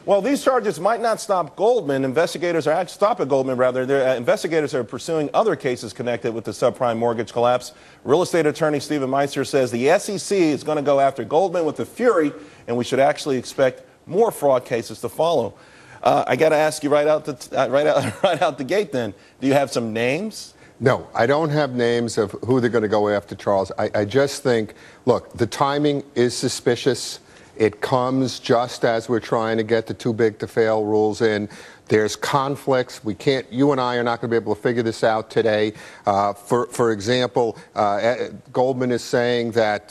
Well, these charges might not stop Goldman. Investigators are actually stopping Goldman, rather. Investigators are pursuing other cases connected with the subprime mortgage collapse. Real estate attorney Stephen Meister says the SEC is going to go after Goldman with the fury, and we should actually expect more fraud cases to follow. I got to ask you right out the gate. Then, do you have some names? No, I don't have names of who they're going to go after, Charles. I just think, look, the timing is suspicious. It comes just as we're trying to get the too big to fail rules in. There's conflicts. We can't, you and I are not going to be able to figure this out today. For example, Goldman is saying that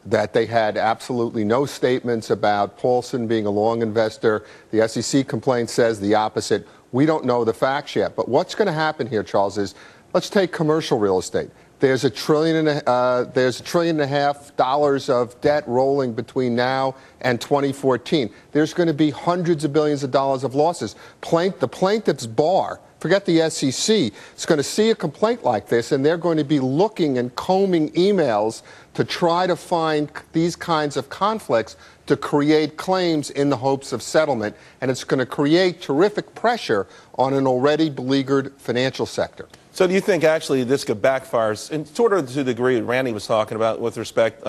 that they had absolutely no statements about Paulson being a long investor. The SEC complaint says the opposite. We don't know the facts yet. But what's going to happen here, Charles, is let's take commercial real estate. There's $1.5 trillion of debt rolling between now and 2014. There's going to be hundreds of billions of dollars of losses. The plaintiff's bar, forget the SEC, is going to see a complaint like this, and they're going to be looking and combing emails to try to find these kinds of conflicts to create claims in the hopes of settlement. And it's going to create terrific pressure on an already beleaguered financial sector. So do you think actually this could backfire, in sort of to the degree Randy was talking about with respect,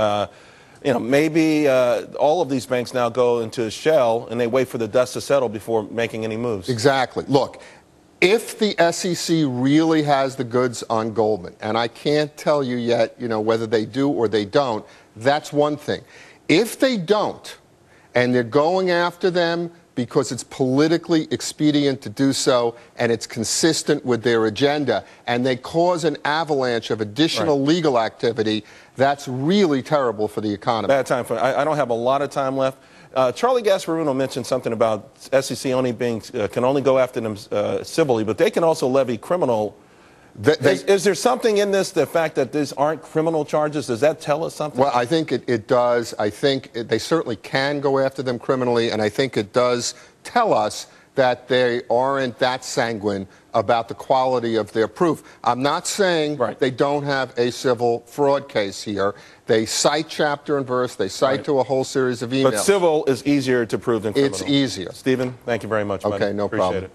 maybe all of these banks now go into a shell and they wait for the dust to settle before making any moves? Exactly. Look, if the SEC really has the goods on Goldman, and I can't tell you yet, whether they do or they don't, that's one thing. If they don't, and they're going after them because it's politically expedient to do so and it's consistent with their agenda, and they cause an avalanche of additional legal activity, that's really terrible for the economy. Bad time for I don't have a lot of time left. Charlie Gasparuno mentioned something about SEC only can only go after them civilly, but they can also levy criminal. Is there something in this, the fact that these aren't criminal charges? Does that tell us something? Well, I think it does. I think they certainly can go after them criminally, and I think it does tell us that they aren't that sanguine about the quality of their proof. I'm not saying they don't have a civil fraud case here. They cite chapter and verse. They cite to a whole series of emails. But civil is easier to prove than criminal. It's easier. Stephen, thank you very much, buddy. Okay, no Appreciate problem. it.